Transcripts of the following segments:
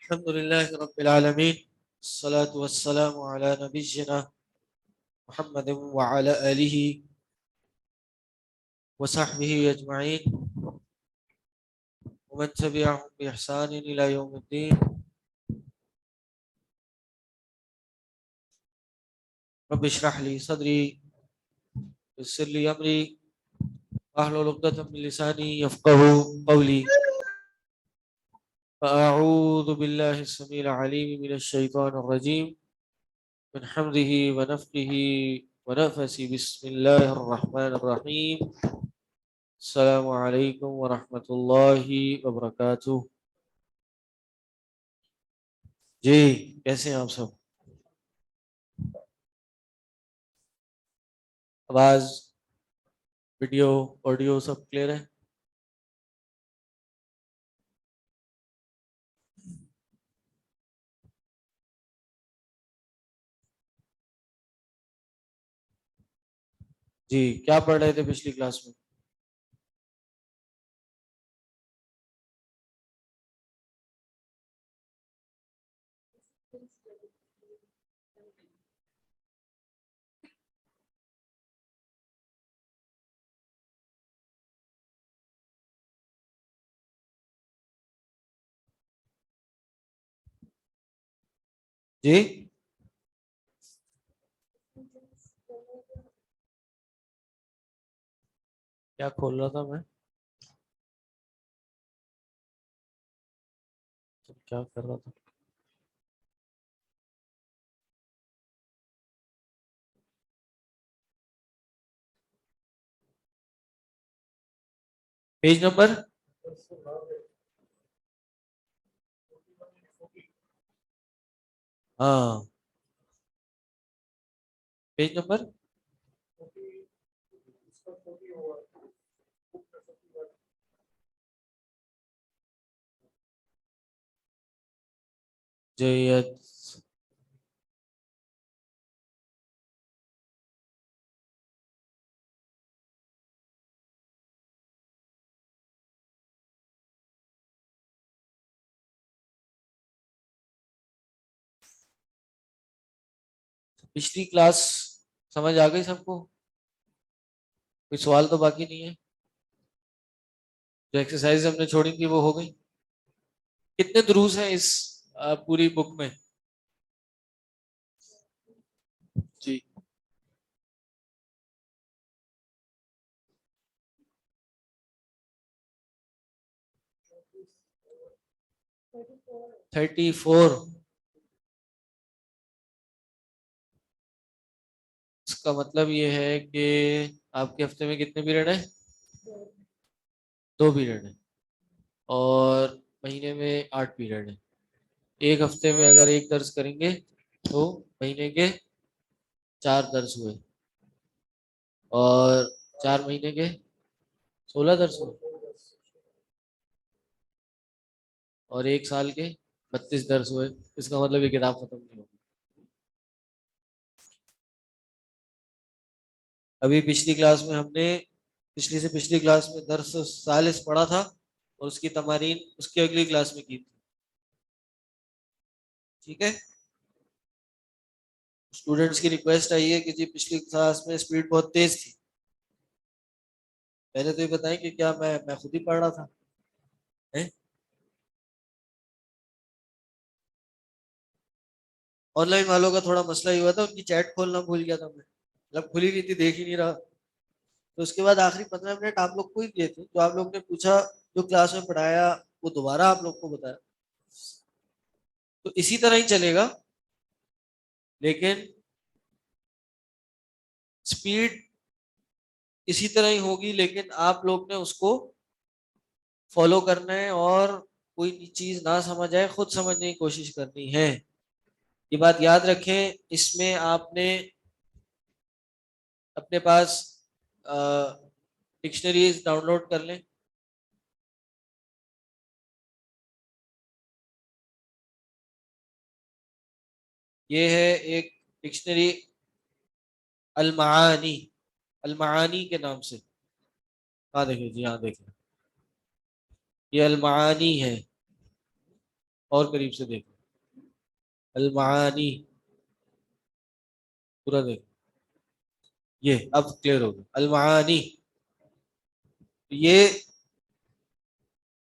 الحمد لله رب العالمين، الصلاة والسلام على نبينا محمد وعلى آله وصحبه أجمعين ومن تبعهم بإحسان إلى يوم الدين. رب اشرح لي صدري ويسر لي أمري واحلل عقدة من لساني يفقهوا قولي. فأعوذ بالله السميع العليم من الشيطان الرجيم من حمده ونفخه ونفسه. بسم الله الرحمن الرحيم. السلام علیکم ورحمۃ اللہ وبرکاتہ. جی کیسے ہیں آپ سب؟ آواز ویڈیو آڈیو سب کلیئر ہے؟ جی کیا پڑھ رہے تھے پچھلی کلاس میں؟ جی کیا کھول رہا تھا میں؟ کیا کر رہا تھا؟ پیج نمبر ہاں پیج نمبر جیت. پچھلی کلاس سمجھ آ گئی سب کو؟ کوئی سوال تو باقی نہیں ہے؟ جو ایکسرسائز ہم نے چھوڑی تھی وہ ہو گئی؟ کتنے دروس ہیں اس پوری بک میں؟ جی 34. اس کا مطلب یہ ہے کہ آپ کے ہفتے میں کتنے پیریڈ ہیں؟ 2 پیریڈ ہیں. اور مہینے میں 8 پیریڈ ہیں. ایک ہفتے میں اگر ایک درس کریں گے تو مہینے کے 4 درس ہوئے. اور 4 مہینے کے 16 درس ہوئے. اور ایک سال کے 32 درس ہوئے. اس کا مطلب یہ کتاب ختم نہیں ہوگی. ابھی پچھلی کلاس میں ہم نے پچھلی سے پچھلی کلاس میں درس ثالث پڑھا تھا اور اس کی تمارین اس کی اگلی کلاس میں کی تھی. ٹھیک ہے. اسٹوڈنٹس کی ریکویسٹ آئی ہے کہ جی پچھلی کلاس میں اسپیڈ بہت تیز تھی. پہلے تو یہ بتائیں کہ کیا میں خود ہی پڑھ رہا تھا؟ آن لائن والوں کا تھوڑا مسئلہ ہی ہوا تھا. ان کی چیٹ کھولنا بھول گیا تھا میں. مطلب کھلی نہیں تھی، دیکھ ہی نہیں رہا. تو اس کے بعد آخری 15 منٹ آپ لوگ کو ہی دیے تھے. جو آپ لوگ نے پوچھا جو کلاس میں پڑھایا وہ دوبارہ آپ لوگ کو بتایا. تو اسی طرح ہی چلے گا، لیکن سپیڈ اسی طرح ہی ہوگی، لیکن آپ لوگ نے اس کو فالو کرنا ہے اور کوئی چیز نہ سمجھ آئے خود سمجھنے کی کوشش کرنی ہے. یہ بات یاد رکھیں. اس میں آپ نے اپنے پاس ڈکشنریز ڈاؤن لوڈ کر لیں. یہ ہے ایک ڈکشنری المعانی، المعانی کے نام سے. ہاں دیکھیں جی، ہاں دیکھیں یہ المعانی ہے. اور قریب سے دیکھو. المعانی پورا دیکھو. یہ اب کلیئر ہوگا. المعانی یہ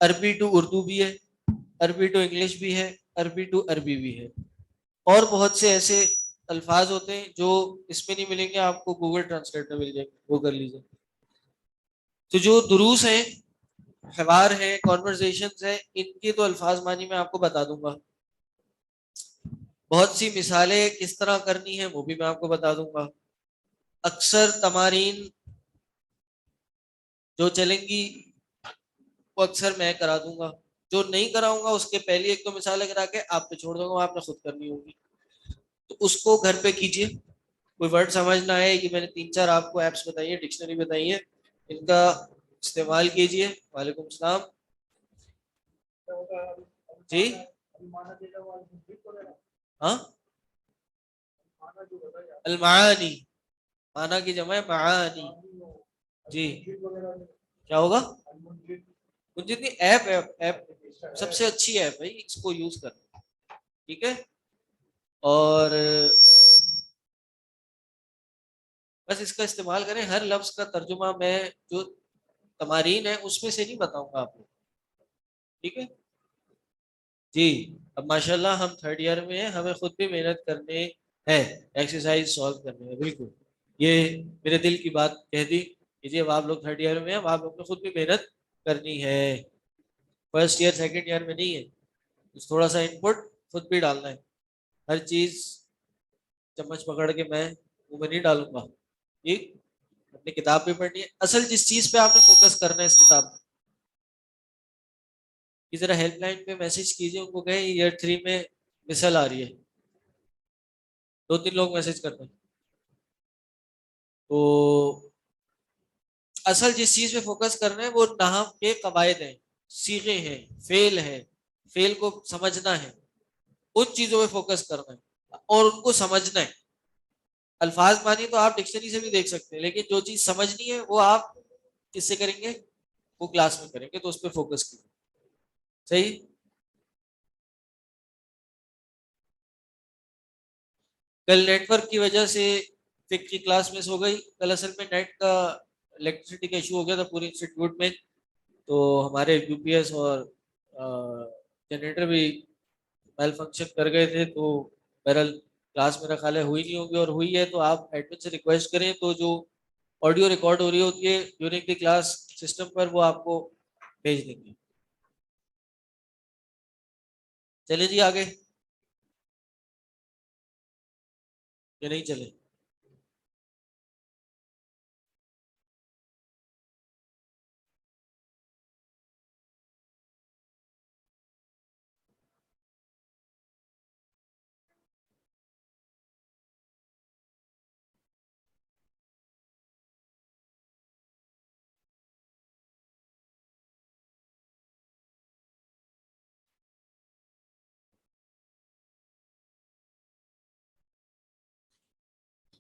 عربی ٹو اردو بھی ہے, عربی ٹو انگلش بھی ہے, عربی ٹو عربی بھی ہے, اور بہت سے ایسے الفاظ ہوتے ہیں جو اس میں نہیں ملیں گے, آپ کو گوگل ٹرانسلیٹ میں مل جائیں گے, وہ کر لیجیے. تو جو دروس ہیں, حوار ہے, کانورزیشنز ہیں, ان کے تو الفاظ معنی میں آپ کو بتا دوں گا. بہت سی مثالیں کس طرح کرنی ہے وہ بھی میں آپ کو بتا دوں گا. اکثر تمارین جو چلیں گی وہ اکثر میں کرا دوں گا, جو نہیں کراؤں گا اس کے پہلی ایک دو مثالیں کرا کے آپ پہ چھوڑ دوں گا, آپ نے خود کرنی ہوگی. تو اس کو گھر پہ کیجیے. کوئی ورڈ سمجھ نہ آئے, کہ میں نے 3-4 آپ کو ایپس بتائی ہیں, ڈکشنری بتائی ہے, ان کا استعمال کیجیے. وعلیکم السلام. جی ہاں, المعانی مانا کی جمع ہے معانی. جی کیا ہوگا؟ جتنی ایپ ہے, ایپ سب سے اچھی ایپ ہے, اس کو یوز کرنا. ٹھیک ہے, اور بس اس کا استعمال کریں. ہر لفظ کا ترجمہ میں جو تمارین ہے اس میں سے نہیں بتاؤں گا آپ کو. ٹھیک ہے جی. اب ماشاءاللہ ہم 3rd ایئر میں ہیں, ہمیں خود بھی محنت کرنے ہیں, ایکسرسائز سالو کرنے ہیں. بالکل یہ میرے دل کی بات کہہ دی کہ جی اب آپ لوگ 3rd ایئر میں ہیں, اب آپ لوگ نے خود بھی محنت کرنی ہے. 1st ایئر 2nd ایئر میں نہیں ہے. تھوڑا سا ان پٹ خود بھی ڈالنا ہے. ہر چیز چمچ پکڑ کے میں منہ میں نہیں ڈالوں گا. ٹھیک, اپنی کتاب بھی پڑھنی ہے. اصل جس چیز پہ آپ نے فوکس کرنا ہے اس کتاب میں, کہ ذرا ہیلپ لائن پہ میسج کیجیے, ان کو کہیں ایئر 3 میں مثال آ رہی ہے. 2-3 لوگ میسج کرتے ہیں. تو اصل جس چیز پہ فوکس کرنا ہے وہ نحو کے قواعد ہیں, صیغے ہیں, فعل ہے, فعل کو سمجھنا ہے, ان چیزوں پہ فوکس کرنا ہے اور ان کو سمجھنا ہے. الفاظ مانی تو آپ ڈکشنری سے بھی دیکھ سکتے ہیں, لیکن جو چیز سمجھنی ہے وہ آپ کس سے کریں گے؟ وہ کلاس میں کریں گے, تو اس پہ فوکس کیجیے. صحیح. کل نیٹ ورک کی وجہ سے فقہ کی کلاس مس ہو گئی. کل اصل میں نیٹ کا الیکٹریسٹی کا ایشو ہو گیا تھا پورے انسٹیٹیوٹ میں, تو ہمارے یو پی ایس اور جنریٹر بھی میل فنکشن کر گئے تھے. تو بہرحال کلاس میرا خیال ہے ہوئی نہیں ہوگی, اور ہوئی ہے تو آپ ایڈمن سے ریکویسٹ کریں, تو جو آڈیو ریکارڈ ہو رہی ہوتی ہے ڈیورنگ دی کلاس سسٹم پر, وہ آپ کو بھیج دیں گے. چلے جی آگے, کہ نہیں چلے؟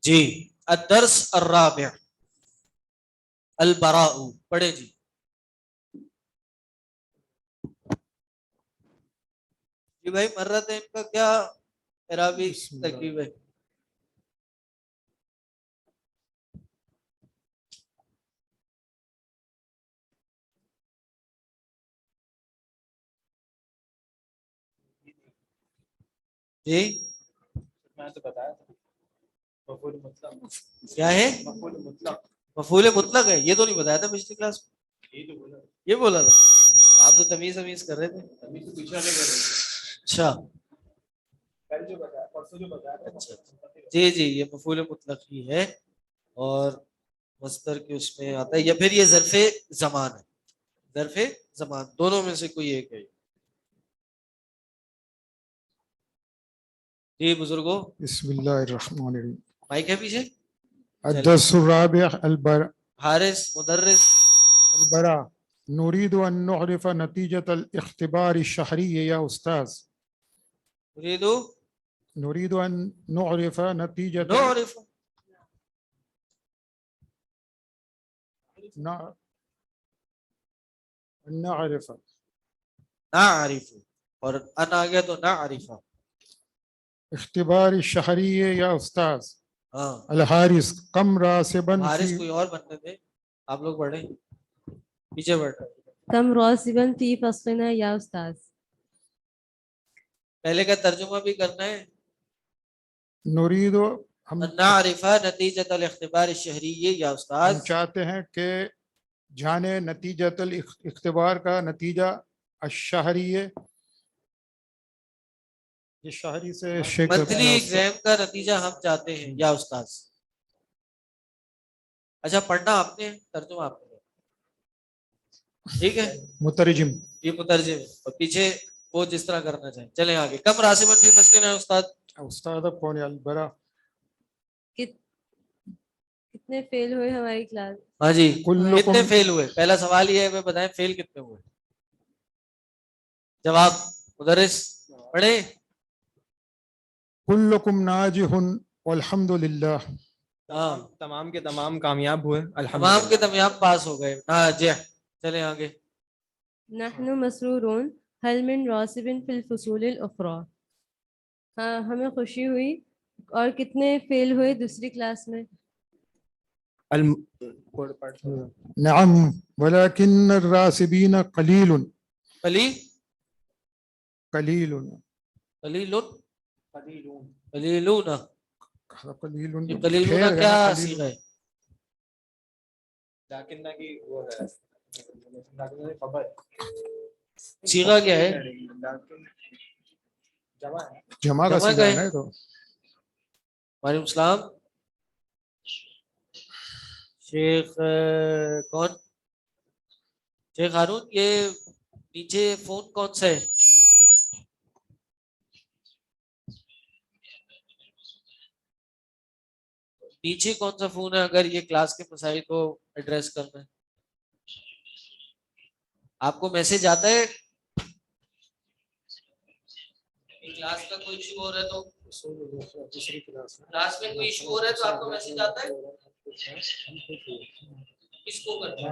جی. الدرس الرابع البراء, پڑھے جی. جی بھائی مرت ہے ان کا کیا عرابی ترکیب ہے؟ جی میں تو بتایا تھا مفعول مطلق کیا ہے؟ مفعول مطلق. مفعول مطلق ہے, یہ تو نہیں بتایا تھا پچھلی کلاس میں. یہ بولا تھا. آپ تو تمیز تمیز کر رہے تھے. تمیز تو پیچھے والے کر رہے تھے. اچھا کل جو بتایا, پرسوں جو بتایا تھا. جی جی, یہ مفعول مطلق ہی ہے, اور مصدر کے اس میں آتا ہے, یا پھر یہ ظرف زمان ہے. ظرف زمان دونوں میں سے کوئی ایک ہے. جی بزرگوں, بسم اللہ الرحمن الرحیم. مائک ہے پیچھے. الدرس الرابع حارث مدرس. البراء. نريد أن نعرف نتيجة الاختبار الشهري يا أستاذ. نريد أن نعرف نتيجة نعرف نعرف نعرف اور ان آ گیا تو نعرف. اختبار الشهرية يا أستاذ ہاں الحارث كم راسبا حارث في کوئی اور بنتے تھے, آپ لوگ بڑھے پیچھے بیٹھ رہے. كم راسبا في فصلنا يا أستاذ. پہلے کا ترجمہ بھی کرنا ہے. نريد ہم ان نعرف نتیجۃ الاختبار الشہری یا ہم استاذ. چاہتے ہیں کہ جانے نتیجۃ الاختبار کا نتیجہ الشہریہ یہ شہری سے منتھلی ایگزام کا نتیجہ ہم چاہتے ہیں یا استاذ. اچھا پڑھنا آپ نے, ترجمہ آپ نے, ٹھیک ہے. مترجم یہ مترجم ہے اور پیچھے وہ جس طرح کرنا چاہیں. چلیں آگے. کم راسبن فی فصلنا استاد. استاد پونے البرا کتنے فیل ہوئے ہماری کلاس. ہاں جی کلکم کتنے فیل ہوئے, پہلا سوال یہ ہے میں بتائیں فیل کتنے ہوئے. جواب مدرس پڑھے. کلکم ناجح والحمد للہ. تمام کے تمام کامیاب ہوئے تمام الحمدللہ. کے تمام پاس ہو گئے. ناجح. چلیں آگے. نحن مسرورون هل من راسب في الفصول الأخرى. ہاں ہمیں خوشی ہوئی. اور کتنے فیل ہوئے دوسری کلاس میں. نعم ولكن الراسبين قليل قلیل قليل قلیل قلیلون. قليل یہ قلیلون ٹھہر کیا گیا صیغہ ہے؟ صیغہ کیا ہے؟ جمع کا جمع صیغہ کا ہے ہے. نا. تو وعلیکم السلام. شیخ کون؟ شیخ ہارون, یہ نیچے فون کون سا ہے؟ نیچے کون سا فون ہے اگر یہ کلاس کے مسائل کو ایڈریس کرنا ہے؟ آپ کو میسج آتا ہے کلاس کا کوئی ایشو ہو رہا ہے تو کلاس میں کوئی ایشو ہو رہا ہے تو آپ کو میسج آتا ہے کس کو کرنا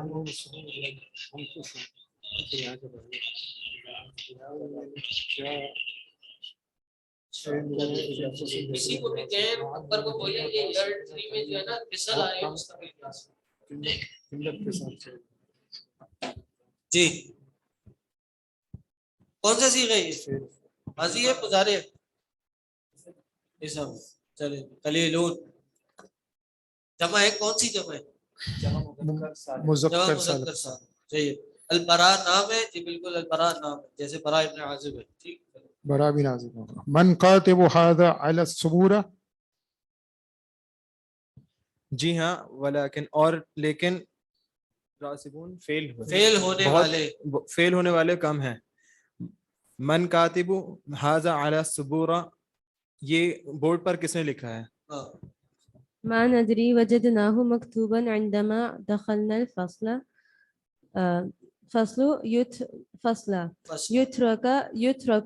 کسی کو بھی کہیں نمبر کو بولیں یہ ایئر 3 میں جو ہے نا مثال آ رہی ہے مستقل کلاس جی. کون سا صیغہ ہے یہ؟ ماضی ہے مضارع ہے؟ اسم. چلیں قلیلون. جمع ہے کون سی جمع ہے؟ جمع مذکر مذکر سالم. سالم. صحیح. البراء نام ہے جی, بالکل البراء نام ہے, جیسے براء ابن عازب ہے. ٹھیک. برا بن عازب. من کاتب هذا على الصبورة. جی ہاں ولیکن اور لیکن راسبون فیل ہوئے, فیل ہونے والے. فیل ہونے والے کم ہیں. من کاتب ھذا علی السبورہ, یہ بورڈ پر کس نے لکھا ہے؟ ما ندری وجدناه مكتوبا عندما دخلنا الفصل. فصل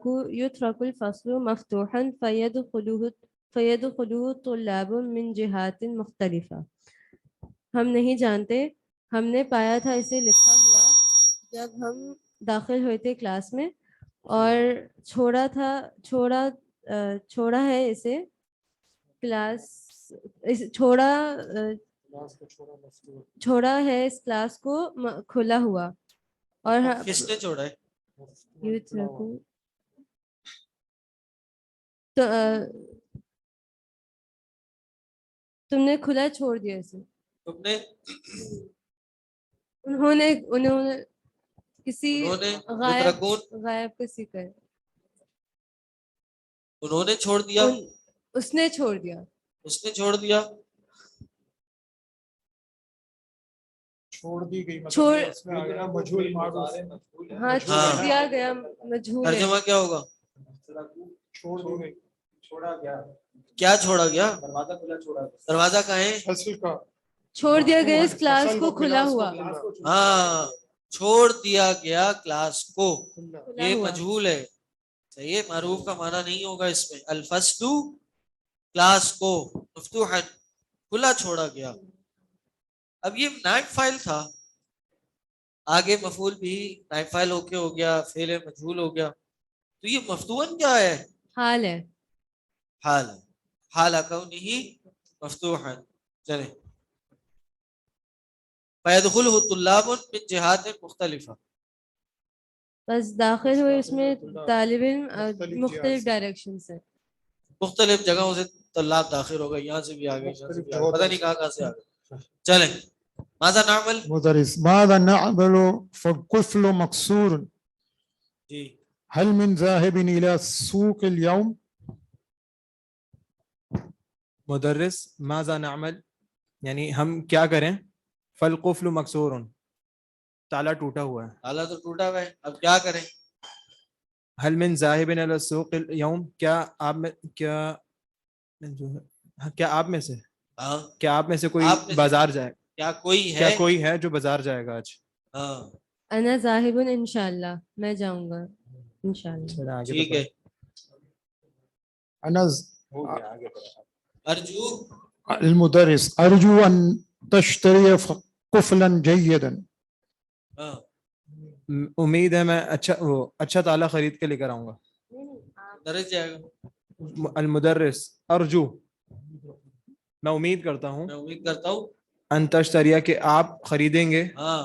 يترك الفصل مفتوحا فيدخله طلاب من جهات مختلفة. ہم نہیں جانتے, ہم نے پایا تھا اسے لکھا ہوا جب ہم داخل ہوئے تھے کلاس میں, اور چھوڑا ہے اسے کلاس, چھوڑا ہے اس کلاس کو کھلا ہوا. اور کس نے چھوڑا ہے؟ تم نے کھلا چھوڑ دیا اسے. تم نے انہوں نے کسی مترکون غائب کسی کا انہوں نے چھوڑ دیا, اس نے چھوڑ دیا, اس نے چھوڑ دیا. چھوڑ دی گئی مجھول معروف. ہاں چھوڑ دیا گیا مجھول ہے. ترجمہ کیا ہوگا؟ چھوڑ دی گئی. چھوڑا گیا. کیا چھوڑا گیا؟ دروازہ کہاں ہے؟ فصل کا چھوڑ دیا گیا اس کلاس کو کھلا ہوا. ہاں چھوڑ دیا گیا کلاس کو, یہ ہوا. مجہول ہے. صحیح. معروف کا معنی نہیں ہوگا اس میں. الفصل کلاس کو, مفتوحا کھلا چھوڑا گیا. اب یہ نائب فائل تھا, آگے مفعول بھی نائب فائل ہو کے ہو گیا, فعل مجہول ہو گیا. تو یہ مفتوحن کیا ہے؟ حال ہے. حال ہے، حال کونہ مفتوحا. چلیں، فیدخلہ طلاب من جہات مختلفہ. بس داخل ہوئے اس میں طالب علم مختلف ڈائریکشن سے، مختلف جگہوں سے طلاب داخل ہو گئے، یہاں سے بھی آ گئے، یہاں سے بھی آ گئے، پتہ نہیں کہاں سے آ گئے. چلیں، ماذا نعمل؟ مدرس ماذا نعمل فالقفل مكسور جی هل من ذاهب إلى السوق اليوم؟ مدرس ماذا نعمل یعنی ہم کیا کریں؟ فالقفل مکسور، تالا ٹوٹا ہوا ہے. تالا تو ٹوٹا ہوا ہے، اب کیا کریں؟ هل من ذاهب الى السوق اليوم، کیا آپ میں سے ہاں، کیا آپ میں سے کوئی آپ میں سے بازار جائے، کیا کوئی کیا ہے؟ کوئی ہے جو بازار جائے گا آج؟ ہاں انا ذاہب انشاءاللہ، میں جاؤں گا انشاءاللہ. ٹھیک ہے. أنا ارجو المدرس أرجو أن تشتري قفلا جيدا. ہاں امید ہے میں اچھا تالا خرید کے لے کر آؤں گا. درس جائے گا. المدرس ارجو، میں امید کرتا ہوں، میں امید کرتا ہوں، ان تشتریہ کہ آپ خریدیں گے، ہاں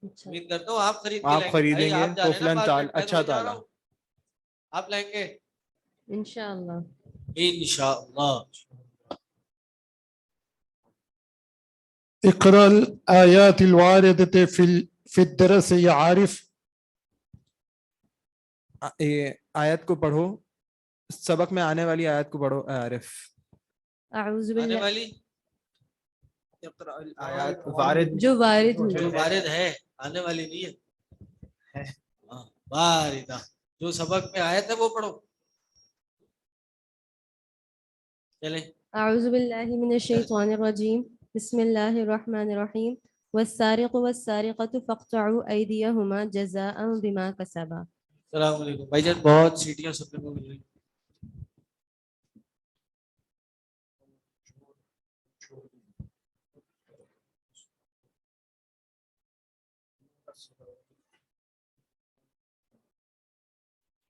امید کرتا ہوں آپ خرید کے آپ لیں گے. خریدیں بھائی گے آپ جا رہے ہیں نا قفلاً مارکیٹ، میں اچھا تو جا رہا تالا. ہوں، آپ لیں گے انشاءاللہ. انشاءاللہ. اقرأ الآيات الواردة في الدرس يا عارف. آیت کو پڑھو، سبق میں آنے والی آیت کو پڑھو. عارف اعوذ آنے باللہ، والی آیات وارد جو وارد ہوئی. جو وارد ہے، آنے والی نہیں ہے. ہاں واردہ، جو سبق میں آیت ہے وہ پڑھو. چلیں. اعوذ باللہ من الشیطان الرجیم، بسم اللہ الرحمن الرحیم. والسارق والسارقة فاقطعوا أيديهما جزاء بما كسبا. السلام علیکم بھائی جان، بہت سیٹیاں سننے کو مل رہی.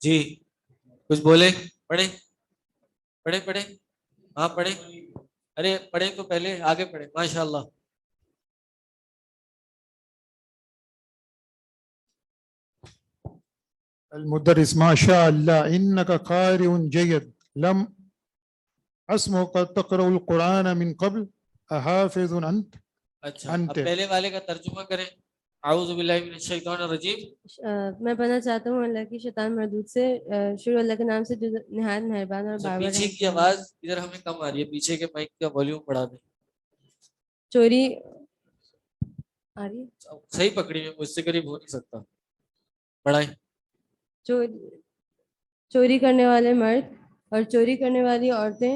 جی کچھ بولے؟ پڑھیں پڑھیں پڑھیں. ہاں پڑھیں. ارے پڑھیں تو پہلے آگے پڑھیں. ماشاء اللہ. المدرس ما شاء الله إنك قارئ جيد، لم أسمعك تقرأ القرآن من قبل، أحافظ أنت؟ اچھا اب پہلے والے کا ترجمہ کریں. اعوذ باللہ من الشیطان الرجیم. میں پڑھنا چاہتا ہوں اللہ کی شیطان مردود سے. شروع اللہ کے نام سے جو نہایت مہربان اور باربر پیچھے کی آواز ادھر ہمیں کم آ رہی ہے، پیچھے کے مائک کا والیوم بڑھا دیں. چوری آ رہی ہے؟ صحیح پکڑی میں، مجھ سے قریب ہو نہیں سکتا. بڑھائیں. چوری کرنے والے مرد اور چوری کرنے والی عورتیں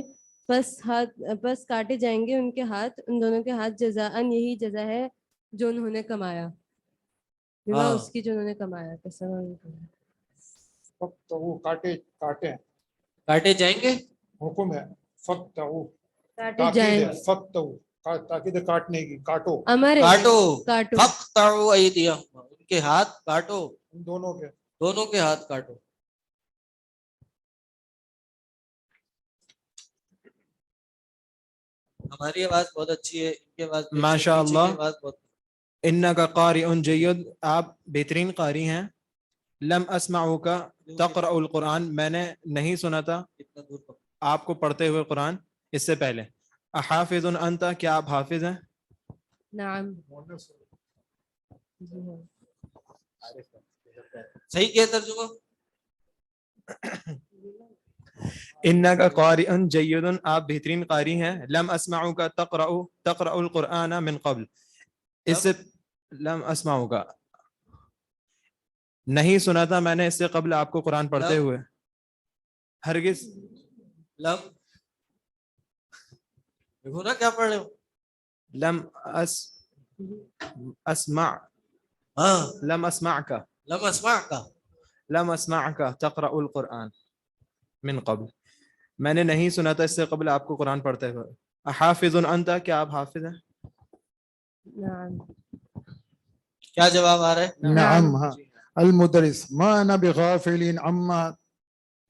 پس کاٹے جائیں گے ان کے ہاتھ، ان دونوں کے ہاتھ. جزاءً یہی جزا ہے جو انہوں نے کمایا، بما اس کی جو انہوں نے کمایا. فقطعوا کاٹے کاٹے جائیں گے. حکم ہے فقطعوا، کاٹے جائیں. فقطعوا تاکید کاٹنے کی، کاٹو امر ہے کاٹو. کاٹو. فقطعوا ایدیہم، ان کے ہاتھ کاٹو، ان دونوں کے. دونوں کے ہاتھ کاٹو. ہماری آواز بہت اچھی ہے، ان کی آواز ماشاء اللہ. آواز بہت. انکا قارئ جید، آپ بہترین قاری ہیں. لم اسمعک تقرأ القرآن، میں نے نہیں سنا تھا اتنا دور پکڑ. آپ کو پڑھتے ہوئے قرآن اس سے پہلے. احافظ انت، کیا آپ حافظ ہیں؟ نعم. صحیح کیا ترجمہ؟ انکا قارئ جید، آپ بہترین قاری ہیں. لم اسمعک تقرأ القرآن من قبل، اس سے لم اسمعک نہیں سنا تھا میں نے اس سے قبل آپ کو قرآن پڑھتے ہوئے. ہرگز لم دیکھو نا کیا پڑھ رہے ہو. لم اسمع، ہاں لم اسمعک، لم اسمع کا. لم اسمعک تقرأ القرآن من قبل، میں نے نہیں سنا تھا اس سے قبل آپ کو قرآن پڑھتے ہوئے. حافظ انت، کیا آپ حافظ ہیں؟ نعم. کیا جواب آ رہا ہے؟ نعم. المدرس ما أنا بغافل عما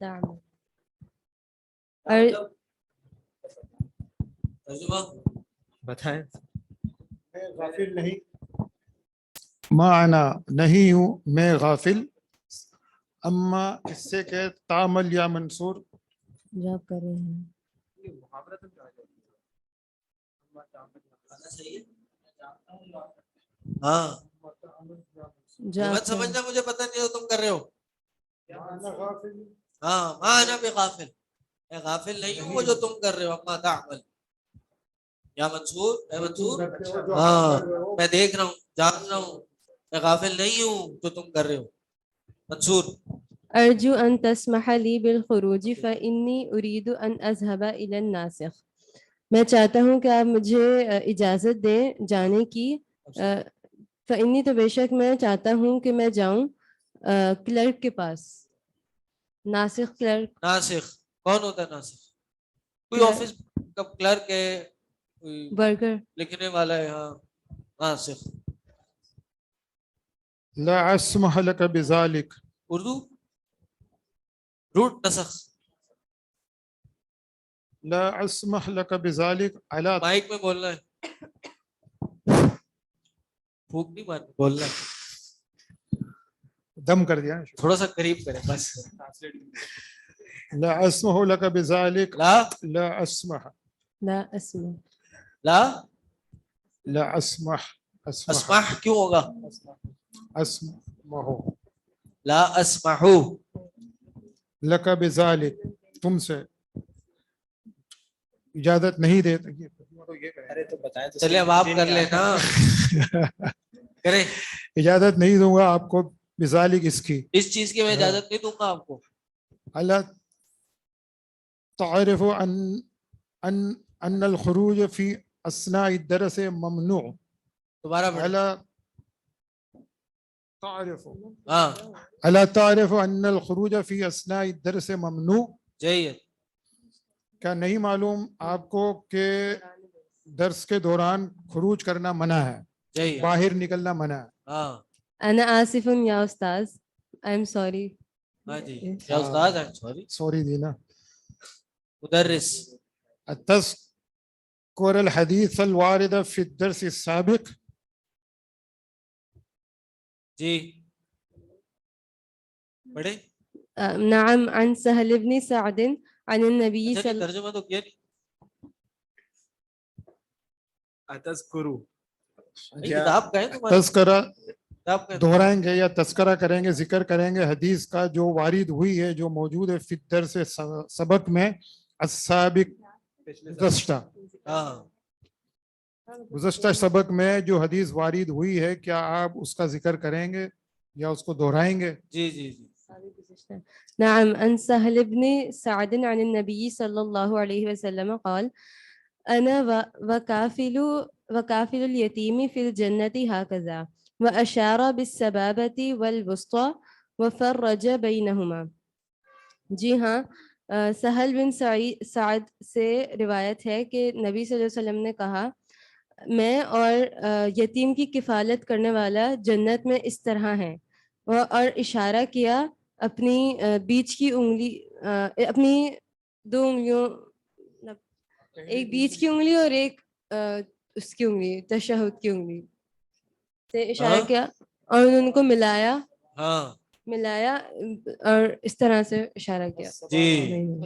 تعمل اور ترجمہ بتائیں. غافل نہیں معنی نہیں ہوں میں غافل اما اس سے کہ تعمل یا منصور جاب کر رہے ہیں ہاں جاب مت سمجھنا مجھے پتہ نہیں ہو تم کر رہے ہو ہاں ماں انا بغافل میں غافل نہیں ہوں وہ جو تم کر رہے ہو اما تعمل یا منصور اے منصور ہاں میں دیکھ رہا ہوں جان رہا ہوں میں غافل نہیں ہوں جو تم کر رہے ہو منصور ارجو ان تسمح لی بالخروج فانی اريد ان اذهب الى الناسخ میں چاہتا ہوں کہ آپ مجھے اجازت دیں جانے کی فانی تو بے شک میں چاہتا ہوں کہ میں جاؤں کلرک کے پاس ناسخ کلرک ناسخ کون ہوتا ہے ناسخ کوئی کلرک۔ آفس کا کلرک ہے کوئی برگر لکھنے والا ہے ہاں ناسخ لا اسمح لك بذلك اردو روٹ نسخ لا اسمح لك بذلك على مائک میں بولنا ہے پھوک نہیں مارنا بولنا ہے دم کر دیا تھوڑا سا قریب کریں بس لا اسمح لك بذلك لا لا اسمح لا اسمع لا لا اسمح اسمح کیوں ہوگا اسمح لا اسمحو لك بذلك تم سے اجازت نہیں دیتا ارے تو بتائیں تو چلے اب آپ کر لیں نا کریں اجازت نہیں دوں گا آپ کو بذالک اس کی اس چیز کی میں اجازت نہیں دوں گا آپ کو اللہ تعرف ان الخروج فی اثناء الدرس ممنوع دوبارہ پڑھیں الا تعرف ہاں الا تعرف ان الخروج فی اثناء الدرس ممنوع جید کیا نہیں معلوم آپ کو کہ درس کے دوران خروج کرنا منع ہے جید باہر نکلنا منع ہے ہاں انا آصف یا استاذ آئی ایم سوری ہاں جی کیا استاد ہے سوری سوری دینا مدرس تذكر الحديث الوارد في الدرس السابق جی پڑھے نعم عن سهل بن سعد عن النبي اچھا صلی ترجمہ تو کیا نہیں اتذکرو نہیں، کتاب کا ہے تمہاری تذکرہ کتاب کا ہے دہرائیں گے یا تذکرہ کریں گے ذکر کریں گے حدیث کا جو وارد ہوئی ہے جو موجود ہے فی الدرس سبق میں السابق گزشتہ ہاں گزشتہ سبق میں جو حدیث وارد ہوئی ہے کیا آپ اس کا ذکر کریں گے یا اس کو دہرائیں گے جی جی جی نعم عن سهل بن سعد عن النبي صلى الله عليه وسلم قال أنا وكافل اليتيم في الجنة هكذا وأشار بالسبابة والوسطى وفرج بينهما جی ہاں سہل بن سعد سے روایت ہے کہ نبی صلی اللہ علیہ وسلم نے کہا میں اور یتیم کی کفالت کرنے والا جنت میں اس طرح ہیں اور اشارہ کیا اپنی بیچ کی انگلی اپنی دو انگلیوں ایک بیچ کی انگلی اور ایک اس کی انگلی تشہد کی انگلی سے اشارہ کیا اور ان کو ملایا اور اس طرح سے اشارہ کیا جی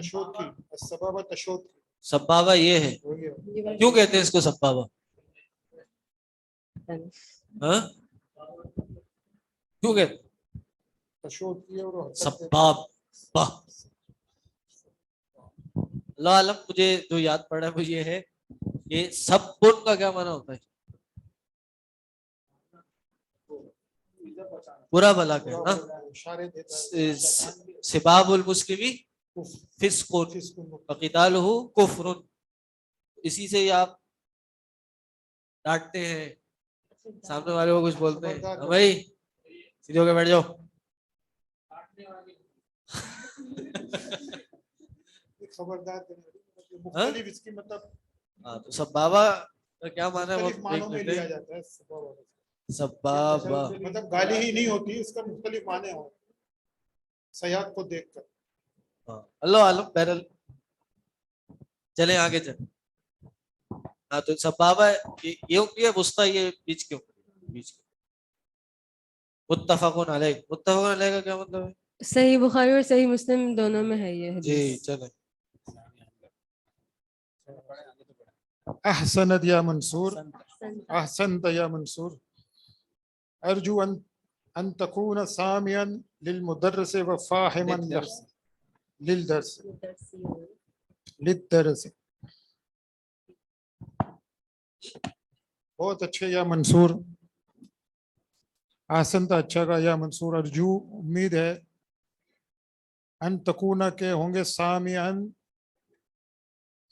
تشود سبابہ یہ ہے کیوں کہتے ہیں اس کو سبابہ ہاں کیوں کہتے سباب اللہ عالم مجھے جو یاد پڑا ہے وہ یہ ہے کہ سب بن کا کیا معنی ہوتا ہے برا بھلا کہنا سباب المسلمی فسق وقتالہ کفر اسی سے ہی آپ ڈانٹتے ہیں سامنے والے کو کچھ بولتے ہیں بھائی سیدھے ہو کے بیٹھ جاؤ خبردار مختلف اس کی مطلب ہاں تو سبابا کا کیا معنی ہے وہ مختلف معنوں دیکھ میں لیتے لیا ہیں. جاتا ہے سبابہ. سبابا مطلب گالی ہی نہیں ہوتی، اس کا مختلف معنی ہو سیاق کو دیکھ کر. ہاں اللہ عالم بہرحال چلیں آگے چلیں. ہاں تو سبابا یہ وسطی یہ بیچ کیوں بیچ کیوں. متفقون علیہ، متفقون علیہ کا کیا مطلب ہے؟ صحیح بخاری اور صحیح مسلم دونوں میں ہے یہ جی حدیث. چلیں. احسنت یا منصور، احسنت یا منصور. ارجو ان تكون سامعا للمدرس وفاهما للدرس للدرس. بہت اچھے یا منصور. احسنت اچھا کا یا منصور. ارجو امید ہے، ان تکونا کے ہوں گے سامعا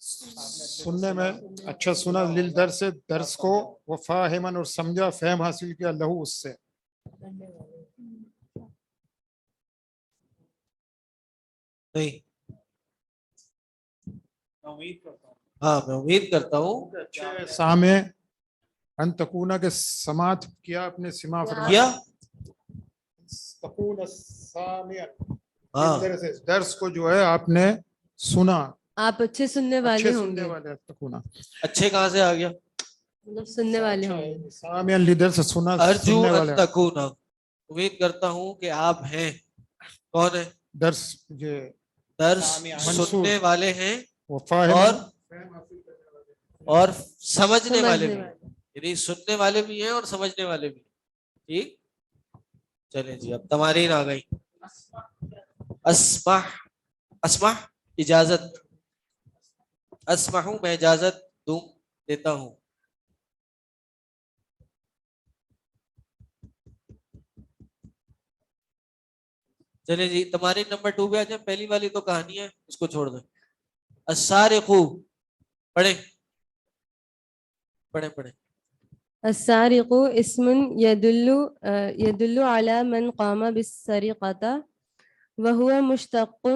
سننے میں اچھا سنا، للدرس درس کو، وفاہما اور سمجھا فہم حاصل کیا، لہو اس سے. نہیں ہاں میں امید کرتا ہوں اچھے سامع ان تکونا کے سماعت کیا، اپنے سما فرمایا. کیا تکون سامع ہاں للدرس، درس کو جو ہے آپ نے سنا، آپ اچھے سننے اچھے والے ہوں سننے گے. والے. تکونا اچھے کہاں سے آ گیا؟ مطلب سننے والے ہوں گے. سامع للدرس سنا ارجو سننے ان والے. تکونا امید کرتا ہوں کہ آپ ہیں. کون ہے؟ درس یہ درس منصور. سننے والے ہیں وفاہما اور سمجھنے والے سمجھنے بھی ہیں. والے. یعنی سننے والے بھی ہیں اور سمجھنے والے بھی ہیں. ٹھیک چلیں جی اب تمارین آ گئی. اسمح، اسمح اجازت، اسمح میں اجازت دوں دیتا ہوں. چلیں جی تمارین نمبر 2 پہ آ جائیں. پہلی والی تو کہانی ہے، اس کو چھوڑ دیں. السارق، پڑھیں پڑھیں پڑھیں. السارق اسم يدل على من قام بالسرقة وهو مشتق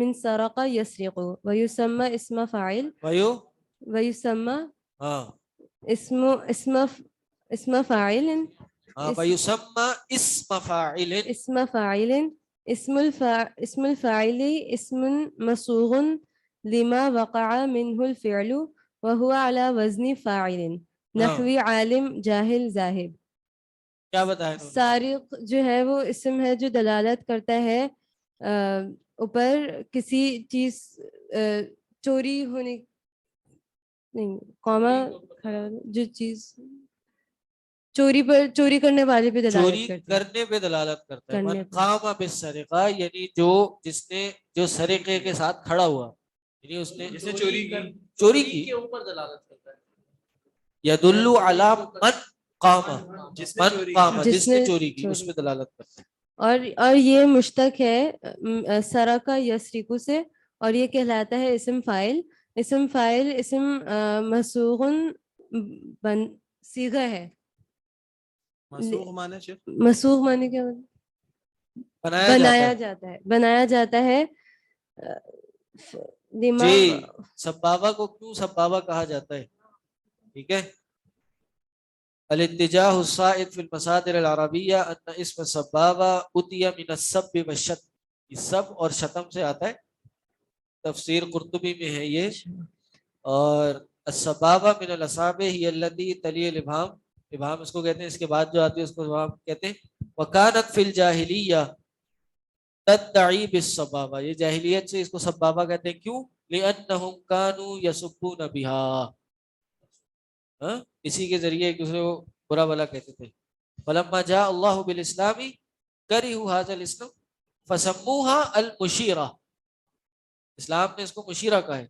من سرق يسرق ويسمى اسم فاعل ویو ويسمى ہاں اسم فاعل ہاں ویسمى اسم فاعل. اسم فاعل اسم الفاعل اسم مصوغ لما وقع منه الفعل وهو على وزن فاعل نحوی عالم جاہل زاہد. کیا بتایا انہوں نے؟ سارق جو ہے وہ اسم ہے جو دلالت کرتا ہے اوپر کسی چیز چوری ہونے، نہیں قوما کھڑا جو چیز چوری پر، چوری کرنے والے پہ چوری دلالت کرتی ہے. کرنے پہ دلالت کرتا ہے. من کرنے پہ. قام بالسرقہ یعنی جس نے جو سرقے کے ساتھ کھڑا ہوا، یعنی اس نے جس نے چوری کی کے اوپر دلالت کرتا ہے. یدل علی من قام، من قام جس نے چوری کی اس پہ دلالت کرتا ہے. اور یہ مشتق ہے سرقہ یسرقو سے، اور یہ کہلاتا ہے اسم فاعل. اسم فاعل اسم مسوغ صیغہ ہے. مسوغ معنی شیخ؟ مسوغ معنی کیا مطلب؟ بنایا جاتا ہے. بنایا جاتا ہے. جی سبابہ کو کیوں سبابہ کہا جاتا ہے؟ ٹھیک ہے. الاتجاہ السائد فی المصادر العربیہ ان اسم سبابہ اتی من السب والشتم. یہ سب اور شتم سے آتا ہے. تفسیر قرطبی میں ہے یہ. اور السبابہ من الاصابع ہی التی تلی الابہام، ابہام اس کو کہتے ہیں، اس کے بعد جو آتی ہے اس کو ابہام کہتے ہیں. وکانت فی الجاہلیہ تدعی بالسبابہ، یہ جاہلیت سے اس کو سبابہ کہتے ہیں. کیوں؟ لأنہم کانوا یسبون بها، اسی کے ذریعے ایک دوسرے کو برا بلا کہتے تھے. فلما جاء اللہ بالاسلام کرہوا ھذا الاسم فسموها المشیرہ، اسلام نے اس کو مشیرہ کہا ہے.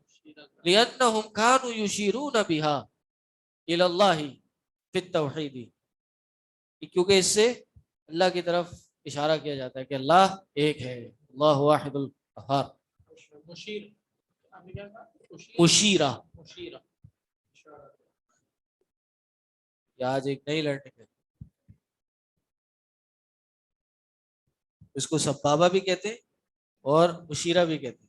لأنہم کانوا یشیرون بها الی اللہ فی التوحید، کیونکہ اس سے اللہ کی طرف اشارہ کیا جاتا ہے کہ اللہ ایک ہے، اللہ واحد القہار. مشیرہ یہ آج ایک نئی لرننگ ہے. اس کو سبابہ بھی کہتے ہیں اور مشیرہ بھی کہتے ہیں.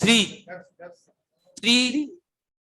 3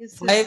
Yes, sir. 5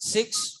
6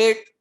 8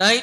9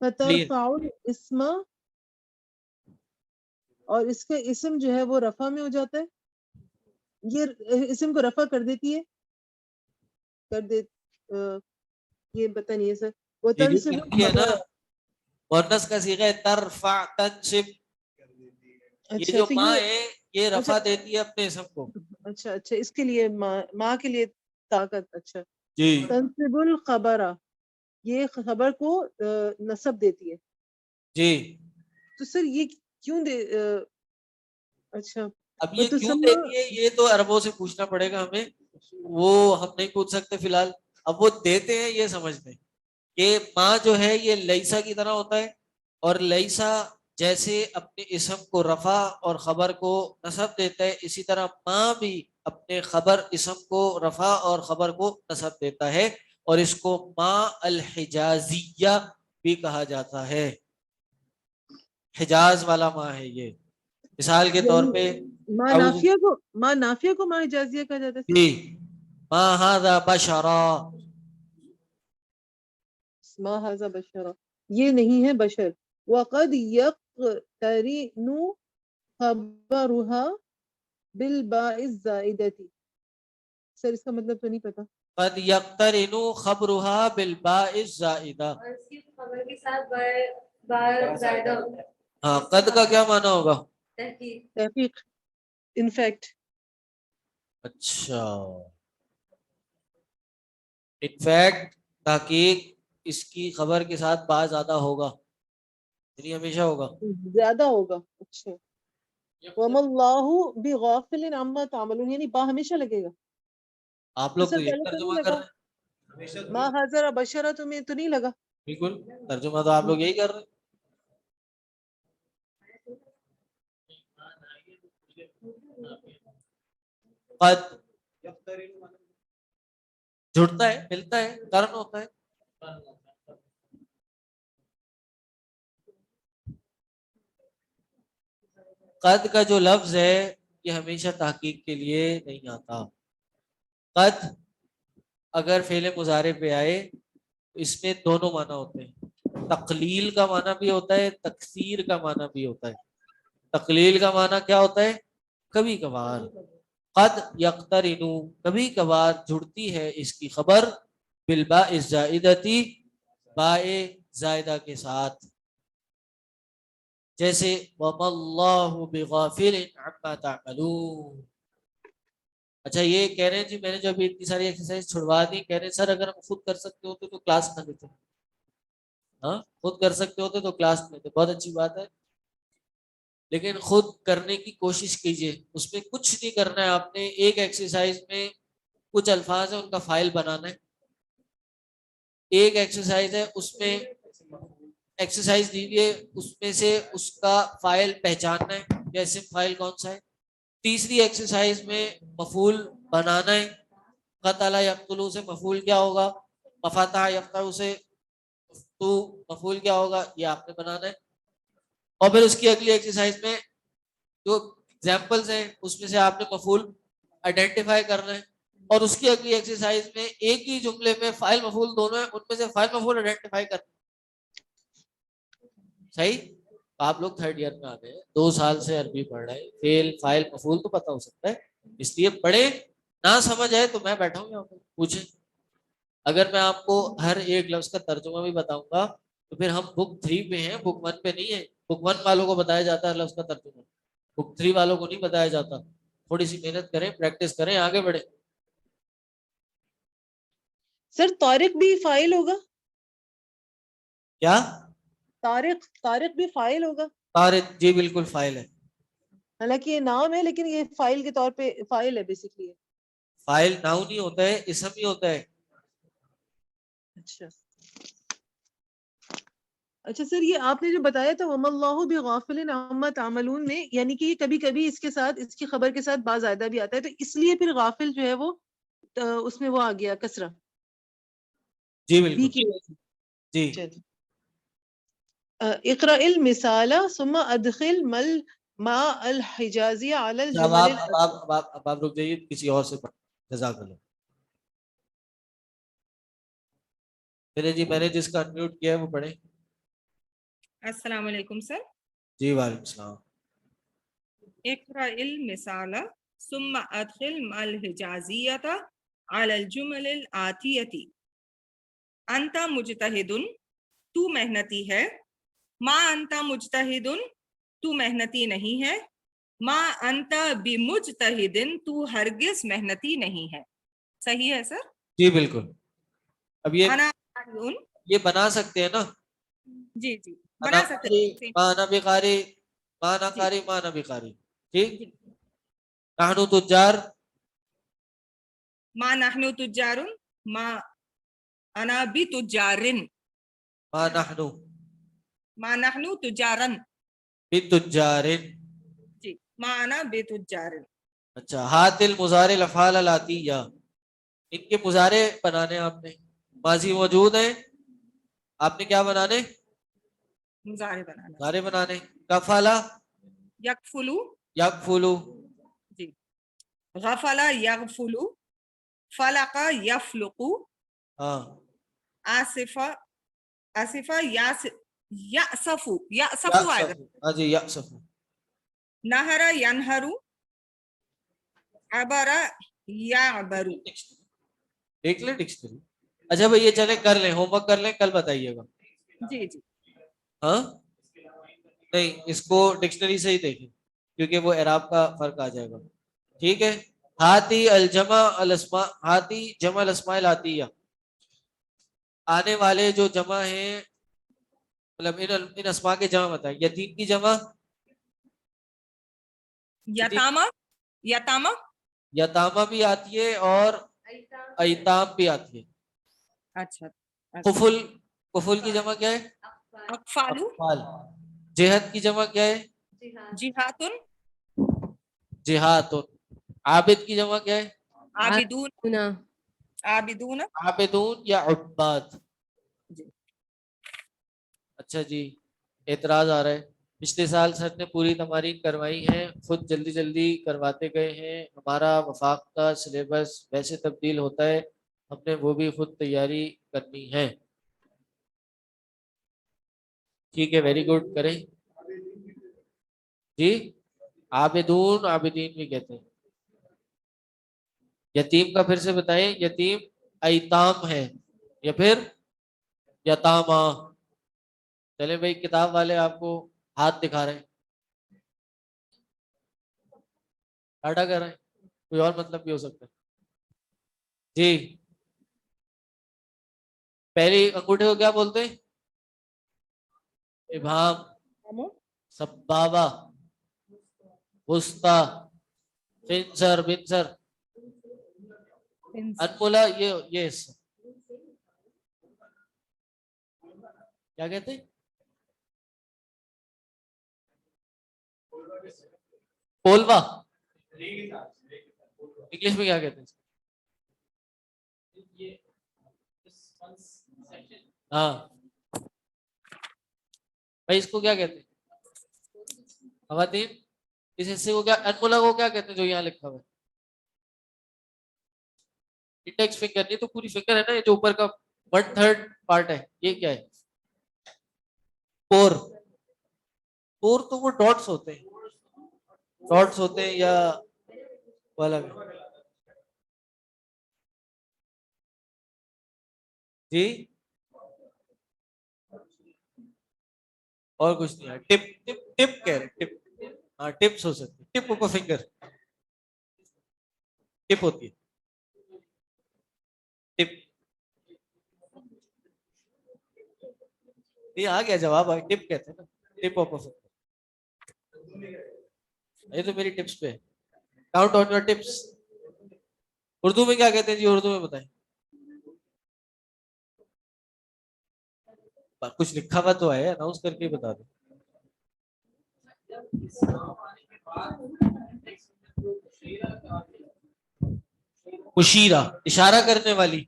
فترفع الاسم، اور اس کا اسم جو ہے وہ رفع میں ہو جاتا ہے، یہ اسم کو رفع کر دیتی ہے، کر دے یہ پتہ نہیں ہے سر. وہ یہ جو تنصب کرتی ہے نا مؤنث کا صیغہ ہے ترفع تنصب، یہ اچھا جو تو ماں یہ ہے یہ اچھا رفع دیتی ہے اپنے اسم کو. اچھا اچھا اس کے لیے ماں کے لیے طاقت. اچھا جی تنصب الخبر، یہ خبر کو نصب دیتی ہے. جی. تو سر یہ کیوں دے اچھا اب یہ کیوں وتسمى دیتی ہے یہ تو عربوں سے پوچھنا پڑے گا ہمیں، وہ ہم نہیں پوچھ سکتے فی الحال. اب وہ دیتے ہیں یہ سمجھ لیں کہ ماں جو ہے یہ لیسا کی طرح ہوتا ہے، اور لیسا جیسے اپنے اسم کو رفع اور خبر کو نصب دیتا ہے، اسی طرح ماں بھی اپنے خبر اسم کو رفع اور خبر کو نصب دیتا ہے، اور اس کو ماں الحجازیہ بھی کہا جاتا ہے. حجاز والا ماں ہے یہ. مثال کے طور پہ ماں نافیہ کو ماں اجازیہ کہا جاتا ہے. جی ما هذا بشرا، ما هذا بشرا، یہ نہیں ہے بشر. وقد يقترن خبرها بالباء الزائدة. سر اس کا مطلب تو نہیں پتا. قد يقترن خبرها بالباء الزائدہ. اور اس کی خبر کے ساتھ با زائدہ ہوتا ہے. ہاں قد کا کیا معنی ہوگا؟ تحقیق. تحقیق، ان فیکٹ. اچھا انفیکٹ تحقیق، اس کی خبر کے ساتھ با زیادہ ہوگا، یعنی ہمیشہ ہوگا. زیادہ ہوگا. اچھا وما اللہ بغافل عما تعملون، یعنی با ہمیشہ لگے گا. آپ تو لوگ تو سر یہی پہلے تو ترجمہ نہیں کر لگا رہے ہیں. ما حضر بشرا، تمہیں تو نہیں لگا. بالکل ترجمہ تو آپ لوگ یہی کر رہے ہیں. قد جڑتا ہے، ملتا ہے، کرن ہوتا ہے. قد کا جو لفظ ہے یہ ہمیشہ تحقیق کے لیے نہیں آتا. قد اگر فعل مضارع پہ آئے تو اس میں دونوں معنی ہوتے ہیں، تقلیل کا معنی بھی ہوتا ہے، تکثیر کا معنی بھی ہوتا ہے. تقلیل کا معنی کیا ہوتا ہے؟ کبھی کبھار. قد یقترن کبھی کبھار جڑتی ہے اس کی خبر بالباء الزائدتی، باء زائدہ کے ساتھ، جیسے وَمَا اللَّهُ بِغَافِلٍ عَمَّا تَعْمَلُونَ. اچھا یہ کہہ رہے ہیں جی میں نے جو ابھی اتنی ساری ایکسرسائز چھڑوا دی، کہہ رہے ہیں سر اگر ہم خود کر سکتے ہوتے تو کلاس نہ لیتے. ہاں خود کر سکتے ہوتے تو کلاس نہ لیتے. بہت اچھی بات ہے، لیکن خود کرنے کی کوشش کیجئے. اس میں کچھ نہیں کرنا ہے آپ نے. ایک ایکسرسائز میں کچھ الفاظ ہیں ان کا فائل بنانا ہے. ایک ایکسرسائز ہے اس میں ایکسرسائز دیجیے، اس میں سے اس کا فائل پہچاننا ہے جیسے فائل کون سا ہے. تیسری ایکسرسائز میں مفعول بنانا ہے. قتل یقتلوا سے مفعول کیا ہوگا، مفتح یفتح سے تو مفعول کیا ہوگا، یہ آپ نے بنانا ہے. اور پھر اس کی اگلی ایکسرسائز میں جو ایگزامپلز ہیں اس میں سے آپ نے مفعول آئیڈینٹیفائی کرنا ہے، اور اس کی اگلی ایکسرسائز میں ایک ہی جملے میں فاعل مفعول دونوں ہیں، ان میں سے فاعل مفعول آئیڈینٹیفائی کرنا. صحیح. آپ لوگ تھرڈ ایئر میں آ گئے، 2 سال سے عربی پڑھ رہے ہیں، فعل فاعل مفعول تو پتہ ہو سکتا ہے، اس لیے پڑھیں. نہ سمجھ آئے تو میں بیٹھا ہوں یہاں پہ پوچھیں. اگر میں آپ کو ہر ایک لفظ کا ترجمہ بھی بتاؤں گا تو پھر ہم بک 3 پہ ہیں، بک 1 پہ نہیں ہے. بک 1 والوں کو بتایا جاتا ہے لفظ کا ترجمہ، بک 3 والوں کو نہیں بتایا جاتا. تھوڑی سی محنت کریں، پریکٹس کریں، آگے بڑھیں. سر طارق بھی فائل ہوگا؟ کیا طارق بھی فائل ہوگا؟ طارق جی بالکل فائل ہے. حالانکہ یہ نام ہے لیکن یہ فائل کے طور پہ فائل ہے بیسیکلی. فائل ناؤن ہی ہوتا ہے، اسم ہی ہوتا ہے. اچھا اچھا سر یہ آپ نے جو بتایا تھا وَمَا اللَّهُ بِغَافِلٍ عَمَّا تَعْمَلُونَ میں، یعنی کہ یہ کبھی کبھی اس کے ساتھ اس کی خبر کے ساتھ با زائدہ بھی آتا ہے، تو اس لیے پھر غافل جو ہے وہ اس میں وہ آ گیا کسرہ جی بی بالکل. کی وجہ سے. جی چلیے اقرأ المثال ثم ادخل ما الحجازی علی اب الجمل آپ رک جائیے، کسی اور سے پڑھ. جزاک اللہ. میرے جی میں نے جس کا انمیوٹ کیا ہے وہ پڑھیں. السلام علیکم سر. جی وعلیکم السلام. اقرأ المثال ثم ادخل مع الحجازیۃ علی الجمل الآتیۃ. انت مجتہد، تو محنتی ہے. ما انت مجتہد، تو محنتی نہیں ہے. ما انت بمجتہد، تو ہرگز محنتی نہیں ہے. صحیح ہے سر؟ جی بالکل. اب انا یہ بنا سکتے ہیں نا. جی جی بنا سکتے ہیں. مانا بقاری، مانا جی. قاری، مانا بقاری. ٹھیک. جی. نحن تجار، ما نحن تجار، ما انا بتجار. ما نحن ما نحن تجارا. بتجار. جی ما انا بتجار. اچھا. ہات المضارع الافعال الاتیہ، ان کے مضارع بنانے آپ نے. ماضی موجود ہے، آپ نے کیا بنانے؟ مضارع بنانا. مضارع بنانے. کفلا یکفلو. یکفلو. جی. غفل یغفل. فلق یفلق. ہاں. آصف آصف یأسف. یأسف آئے گا. ہاں جی یأسف. نہر ینہر. عبر یعبر. دیکھ لیں ڈکشنری. اچھا بھائی یہ چلیں کر لیں، ہوم ورک کر لیں، کل بتائیے گا. جی جی. ہاں نہیں، اس کو ڈکشنری سے ہی دیکھیں کیونکہ وہ اعراب کا فرق آ جائے گا. ٹھیک ہے. ہاتی الجمع الاسماء، ہاتی جمع الاسماء الاتیہ، آنے والے جو جمع ہیں، مطلب ان اسماء کے جمع بتائیں. یتیم کی جمع یتامہ. یتامہ. یتامہ بھی آتی ہے اور ایتام بھی آتی ہے. اچھا. قفل، قفل کی جمع کیا ہے؟ اقفالو. اقفال. جہت کی جمع کیا ہے؟ جہاتن. جہات. عابد کی جمع کیا ہے؟ عابدون. گناہ. عابدون. عابدون یا عباد. جی. اچھا جی. اعتراض آ رہا ہے. پچھلے سال سر نے پوری تمارین کروائی ہیں، خود جلدی جلدی کرواتے گئے ہیں. ہمارا وفاق کا سلیبس ویسے تبدیل ہوتا ہے، ہم نے وہ بھی خود تیاری کرنی ہے. ٹھیک ہے ویری گڈ. کریں جی. عابدون عابدین بھی کہتے ہیں. یتیم کا پھر سے بتائیں. یتیم ایتام ہے یا پھر یتامہ. چلے بھائی کتاب والے آپ کو ہاتھ دکھا رہے ہیں، ٹاٹا کر رہے ہیں، کوئی اور مطلب بھی ہو سکتا ہے. جی پہلی انگوٹھے کو کیا بولتے ہیں؟ ابہام. سبابہ، وسطی، خنصر، بنصر، انمولا. یہ کیا کہتے ہیں؟ پولوا. انگلش میں کیا کہتے ہیں؟ ہاں بھائی اس کو کیا کہتے ہیں خواتین؟ اس حصے کو کیا، انمولا کو کیا کہتے ہیں جو یہاں لکھا ہوا ہے؟ انڈیکس فنگر نہیں تو پوری فنگر ہے نا، یہ جو اوپر کا 1/3 پارٹ ہے یہ کیا ہے؟ پور. پور تو وہ ڈاٹس ہوتے ہیں، ڈاٹس ہوتے ہیں یا والا جی. اور کچھ نہیں ہے. ٹپ ٹپ ٹپ کہہ رہے ٹپ. ہاں ٹپس ہو سکتے. ٹپ اوپر فنگر ٹپ ہوتی ہے. ٹپ. یہ آ گیا جواب. ٹپ کہتے ہیں نا، ٹپ اوپر فنگر. یہ تو میری ٹپس پہ ہے. Count on your tips. Urdu میں کیا کہتے ہیں جی؟ اردو میں بتائیں. کچھ لکھا ہوا تو ہے، اناؤنس کر کے بتا دیں. مشیرہ، اشارہ کرنے والی.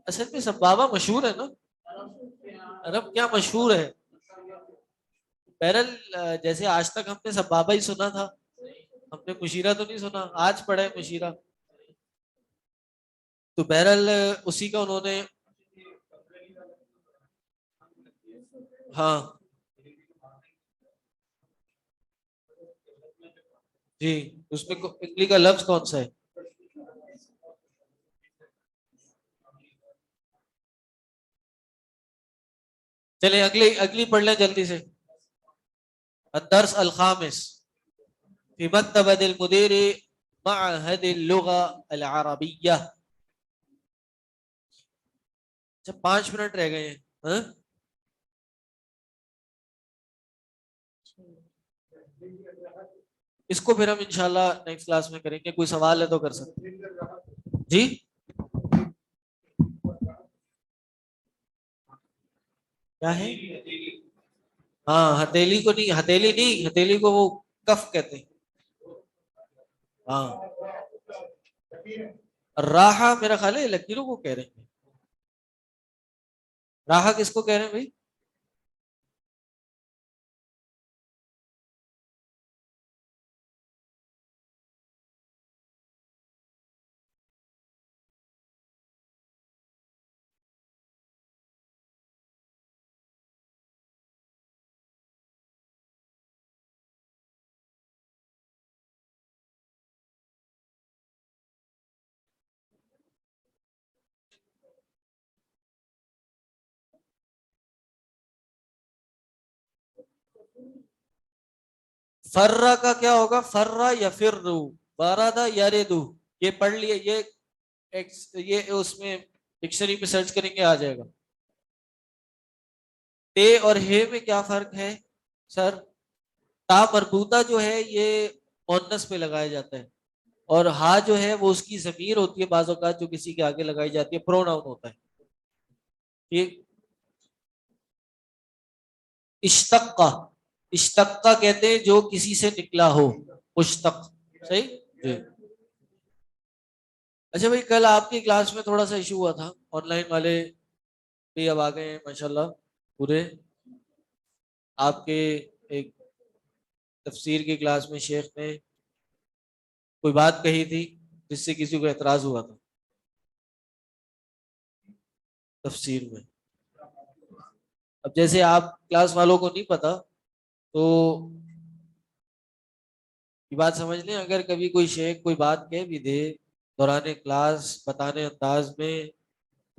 اصل میں سبابہ مشہور ہے نا، عرب کیا مشہور ہے. بہرحال جیسے آج تک ہم نے سبابہ ہی سنا تھا، ہم نے مشیرہ تو نہیں سنا، آج پڑھا ہے مشیرہ. تو بہرحال اسی کا انہوں نے ہاں جی، اس میں اکلی کا لفظ کون سا ہے؟ چلیں اگلی پڑھ لیں جلدی سے. الدرس الخامس في مكتبة المدير معهد اللغة العربية. اچھا 5 منٹ رہ گئے ہیں. ہاں اس کو پھر ہم انشاءاللہ نیکسٹ کلاس میں کریں گے. کوئی سوال ہے تو کر سکتے ہیں جی. کیا ہے؟ ہاں ہتھیلی کو نہیں، ہتھیلی نہیں، ہتھیلی کو وہ کف کہتے ہیں. ہاں راحہ میرا خیال ہے لکیروں کو کہہ رہے ہیں. راحہ کس کو کہہ رہے ہیں بھائی؟ فرہ کا کیا ہوگا؟ فرہ یا فرو، بارادہ یاردو. یہ پڑھ لیے، یہ اس میں ڈکشنری پہ سرچ کریں گے آ جائے گا. تے اور ہے میں کیا فرق ہے سر؟ تا مربوطہ جو ہے یہ مؤنث پہ لگایا جاتا ہے، اور ہا جو ہے وہ اس کی ضمیر ہوتی ہے بعض اوقات جو کسی کے آگے لگائی جاتی ہے، پروناؤن ہوتا ہے. ٹھیک. اشتقہ، اشتقہ کہتے ہیں جو کسی سے نکلا ہو، مشتق. صحیح جی. اچھا بھائی کل آپ کی کلاس میں تھوڑا سا ایشو ہوا تھا، آن لائن والے بھی اب آ گئے ہیں ماشاءاللہ پورے. آپ کے ایک تفسیر کی کلاس میں شیخ نے کوئی بات کہی تھی جس سے کسی کو اعتراض ہوا تھا تفسیر میں. اب جیسے آپ کلاس والوں کو نہیں پتا تو یہ بات سمجھ لیں، اگر کبھی کوئی شیخ کوئی بات کہہ بھی دے دوران کلاس بتانے انداز میں،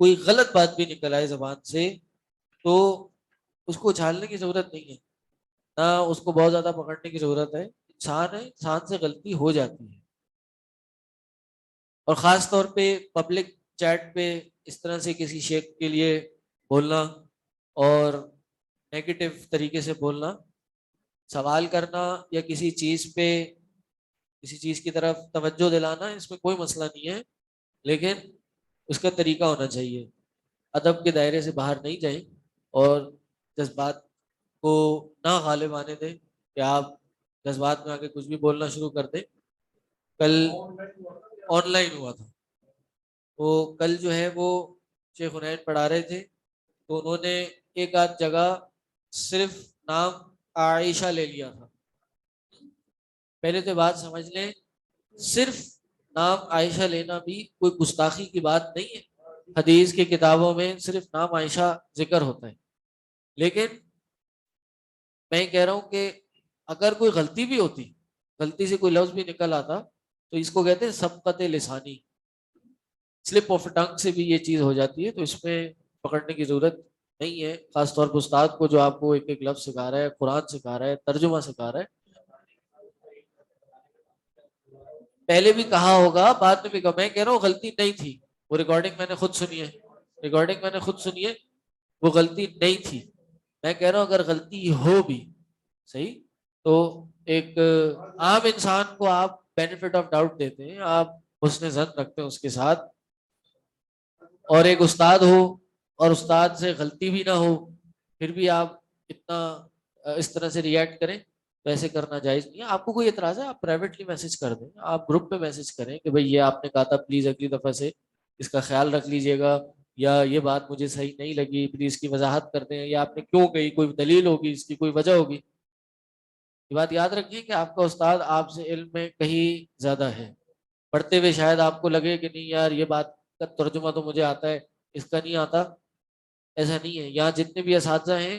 کوئی غلط بات بھی نکل آئے زبان سے، تو اس کو اچھالنے کی ضرورت نہیں ہے، نہ اس کو بہت زیادہ پکڑنے کی ضرورت ہے. انسان ہے، انسان سے غلطی ہو جاتی ہے. اور خاص طور پہ پبلک چیٹ پہ اس طرح سے کسی شیخ کے لیے بولنا اور نیگیٹو طریقے سے بولنا، سوال کرنا یا کسی چیز پہ کسی چیز کی طرف توجہ دلانا، اس میں کوئی مسئلہ نہیں ہے، لیکن اس کا طریقہ ہونا چاہیے. ادب کے دائرے سے باہر نہیں جائیں اور جذبات کو نہ غالب آنے دیں کہ آپ جذبات میں آ کے کچھ بھی بولنا شروع کر دیں. کل آن لائن ہوا تھا، تو کل جو ہے وہ شیخ حنین پڑھا رہے تھے، تو انہوں نے ایک آدھ جگہ صرف نام عائشہ لے لیا تھا. پہلے تو بات سمجھ لیں، صرف نام عائشہ لینا بھی کوئی گستاخی کی بات نہیں ہے. حدیث کی کتابوں میں صرف نام عائشہ ذکر ہوتا ہے، لیکن میں کہہ رہا ہوں کہ اگر کوئی غلطی بھی ہوتی، غلطی سے کوئی لفظ بھی نکل آتا، تو اس کو کہتے ہیں سبقت لسانی، سلپ آف ٹنگ سے بھی یہ چیز ہو جاتی ہے. تو اس میں پکڑنے کی ضرورت نہیں ہے، خاص طور پر استاد کو جو آپ کو ایک ایک لفظ سکھا رہا ہے، قرآن سکھا رہا ہے، ترجمہ سکھا رہا ہے. پہلے بھی کہا ہوگا، بعد میں بھی کہا، میں کہہ رہا ہوں غلطی نہیں تھی. وہ ریکارڈنگ میں نے خود سنی ہے، ریکارڈنگ میں نے خود سنی ہے، وہ غلطی نہیں تھی. میں کہہ رہا ہوں اگر غلطی ہو بھی صحیح، تو ایک عام انسان کو آپ بینیفٹ آف ڈاؤٹ دیتے ہیں، آپ حسن ظن رکھتے ہیں اس کے ساتھ. اور ایک استاد ہو اور استاد سے غلطی بھی نہ ہو، پھر بھی آپ اتنا اس طرح سے ریئیکٹ کریں، تو ایسے کرنا جائز نہیں ہے. آپ کو کوئی اعتراض ہے آپ پرائیویٹلی میسج کر دیں، آپ گروپ پہ میسج کریں کہ بھئی یہ آپ نے کہا تھا، پلیز اگلی دفعہ سے اس کا خیال رکھ لیجئے گا، یا یہ بات مجھے صحیح نہیں لگی، پلیز اس کی وضاحت کر دیں، یا آپ نے کیوں کہی، کوئی دلیل ہوگی، اس کی کوئی وجہ ہوگی. یہ بات یاد رکھیں کہ آپ کا استاد آپ سے علم میں کہیں زیادہ ہے. پڑھتے ہوئے شاید آپ کو لگے کہ نہیں یار یہ بات کا ترجمہ تو مجھے آتا ہے، اس کا نہیں آتا، ایسا نہیں ہے. یہاں جتنے بھی اساتذہ ہیں